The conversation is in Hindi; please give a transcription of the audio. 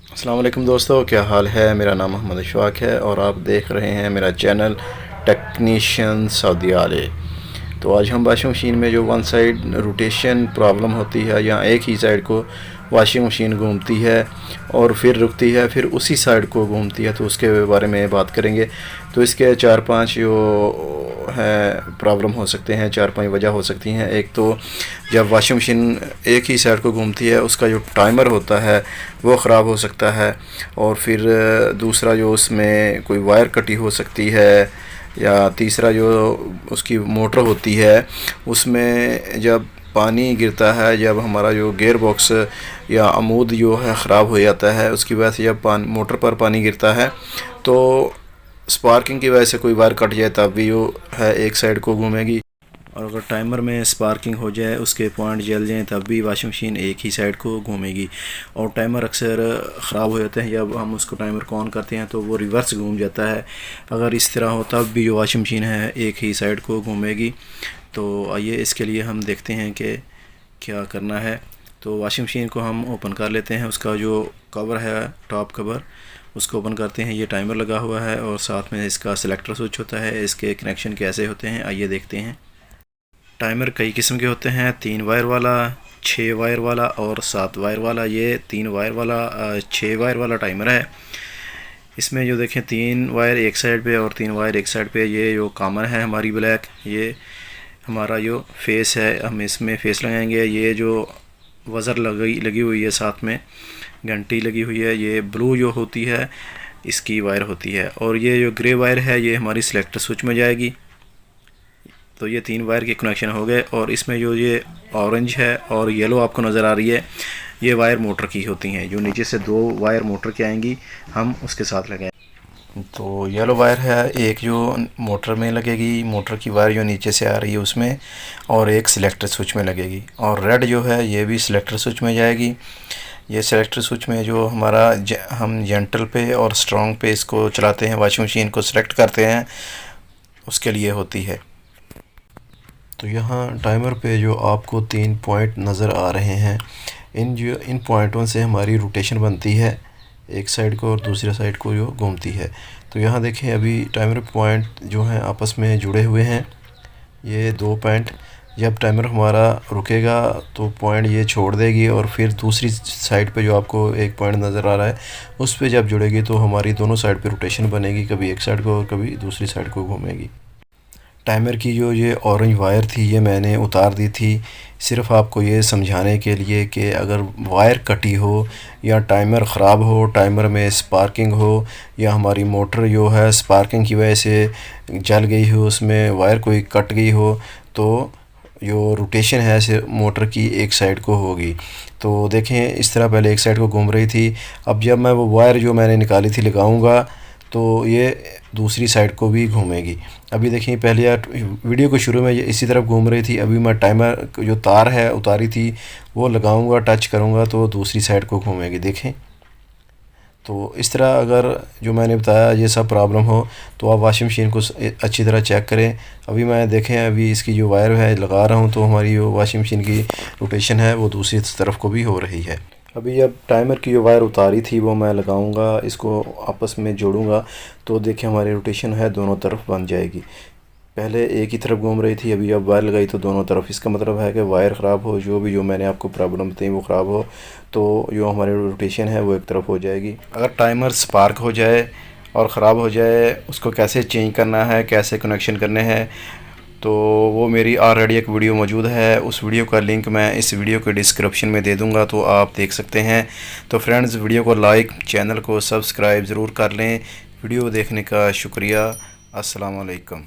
अस्सलाम वालेकुम दोस्तों, क्या हाल है। मेरा नाम मोहम्मद इशफाक है और आप देख रहे हैं मेरा चैनल टेक्नीशियन सऊदी आले। तो आज हम वॉशिंग मशीन में जो वन साइड रोटेशन प्रॉब्लम होती है या एक ही साइड को वॉशिंग मशीन घूमती है और फिर रुकती है, फिर उसी साइड को घूमती है, तो उसके बारे में बात करेंगे। तो इसके 4-5 जो है प्रॉब्लम हो सकते हैं, 4-5 वजह हो सकती हैं। एक तो जब वॉशिंग मशीन एक ही साइड को घूमती है, उसका जो टाइमर होता है वो ख़राब हो सकता है। और फिर दूसरा जो उसमें कोई वायर कटी हो सकती है, या तीसरा जो उसकी मोटर होती है उसमें जब पानी गिरता है, जब हमारा जो गेयर बॉक्स या अमूद जो है ख़राब हो जाता है, उसकी वजह से जब मोटर पर पानी गिरता है तो स्पार्किंग की वजह से कोई वायर कट जाए तब भी वो है एक साइड को घूमेगी। और अगर टाइमर में स्पार्किंग हो जाए, उसके पॉइंट जल जाएं, तब भी वॉशिंग मशीन एक ही साइड को घूमेगी। और टाइमर अक्सर ख़राब हो जाते हैं, जब हम उसको टाइमर को ऑन करते हैं तो वो रिवर्स घूम जाता है। अगर इस तरह हो तब भी जो वॉशिंग मशीन है एक ही साइड को घूमेगी। तो आइए इसके लिए हम देखते हैं कि क्या करना है। तो वॉशिंग मशीन को हम ओपन कर लेते हैं, उसका जो कवर है टॉप कवर उसको ओपन करते हैं। ये टाइमर लगा हुआ है और साथ में इसका सिलेक्टर स्विच होता है। इसके कनेक्शन कैसे होते हैं आइए देखते हैं। टाइमर कई किस्म के होते हैं, 3 वायर वाला, 6 वायर वाला और 7 वायर वाला। ये 3 वायर वाला 6 वायर वाला टाइमर है। इसमें जो देखें 3 वायर एक साइड पे और 3 वायर एक साइड पे। ये जो कॉमन है हमारी ब्लैक, ये हमारा जो फेस है, हम इसमें फेस लगाएंगे। ये जो वज़र लगी हुई है, साथ में घंटी लगी हुई है, ये ब्लू जो होती है इसकी वायर होती है। और ये जो ग्रे वायर है ये हमारी सिलेक्टर स्विच में जाएगी। तो ये 3 वायर के कनेक्शन हो गए। और इसमें जो ये ऑरेंज है और येलो आपको नज़र आ रही है, ये वायर मोटर की होती हैं। जो नीचे से 2 वायर मोटर की आएंगी, हम उसके साथ लगाएं। तो येलो वायर है एक जो मोटर में लगेगी, मोटर की वायर जो नीचे से आ रही है उसमें, और एक सिलेक्टर स्विच में लगेगी। और रेड जो है ये भी सिलेक्टर स्विच में जाएगी। ये सिलेक्टर स्विच में जो हमारा हम जेंटल पे और स्ट्रॉन्ग पे इसको चलाते हैं, वॉशिंग मशीन को सिलेक्ट करते हैं, उसके लिए होती है। तो यहाँ टाइमर पे जो आपको 3 पॉइंट नज़र आ रहे हैं, इन पॉइंटों से हमारी रोटेशन बनती है, एक साइड को और दूसरे साइड को जो घूमती है। तो यहाँ देखें अभी टाइमर पॉइंट जो हैं आपस में जुड़े हुए हैं, ये 2 पॉइंट। जब टाइमर हमारा रुकेगा तो पॉइंट ये छोड़ देगी और फिर दूसरी साइड पे जो आपको एक पॉइंट नज़र आ रहा है उस पे जब जुड़ेगी तो हमारी दोनों साइड पे रोटेशन बनेगी, कभी एक साइड को और कभी दूसरी साइड को घूमेगी। टाइमर की जो ये ऑरेंज वायर थी ये मैंने उतार दी थी सिर्फ़ आपको ये समझाने के लिए कि अगर वायर कटी हो या टाइमर ख़राब हो, टाइमर में स्पार्किंग हो, या हमारी मोटर जो है स्पार्किंग की वजह से जल गई हो, उसमें वायर कोई कट गई हो, तो जो रोटेशन है सिर्फ मोटर की एक साइड को होगी। तो देखें इस तरह पहले एक साइड को घूम रही थी, अब जब मैं वो वायर जो मैंने निकाली थी लगाऊंगा तो ये दूसरी साइड को भी घूमेगी। अभी देखिए पहले यार वीडियो को शुरू में ये इसी तरफ घूम रही थी, अभी मैं टाइमर जो तार है उतारी थी वो लगाऊंगा, टच करूंगा तो दूसरी साइड को घूमेगी। देखें तो इस तरह अगर जो मैंने बताया ये सब प्रॉब्लम हो तो आप वॉशिंग मशीन को अच्छी तरह चेक करें। अभी मैं देखें अभी इसकी जो वायर है लगा रहा हूँ तो हमारी जो वॉशिंग मशीन की रोटेशन है वो दूसरी तरफ को भी हो रही है। अभी जब टाइमर की जो वायर उतारी थी वो मैं लगाऊंगा, इसको आपस में जोड़ूंगा तो देखिए हमारी रोटेशन है दोनों तरफ बन जाएगी। पहले एक ही तरफ घूम रही थी, अभी जब वायर लगाई तो दोनों तरफ। इसका मतलब है कि वायर ख़राब हो, जो मैंने आपको प्रॉब्लम बताई वो ख़राब हो तो जो हमारी रोटेशन है वो एक तरफ हो जाएगी। अगर टाइमर स्पार्क हो जाए और ख़राब हो जाए, उसको कैसे चेंज करना है, कैसे कनेक्शन करने हैं, तो वो मेरी ऑलरेडी एक वीडियो मौजूद है। उस वीडियो का लिंक मैं इस वीडियो के डिस्क्रिप्शन में दे दूंगा, तो आप देख सकते हैं। तो फ्रेंड्स वीडियो को लाइक, चैनल को सब्सक्राइब ज़रूर कर लें। वीडियो देखने का शुक्रिया। अस्सलाम वालेकुम।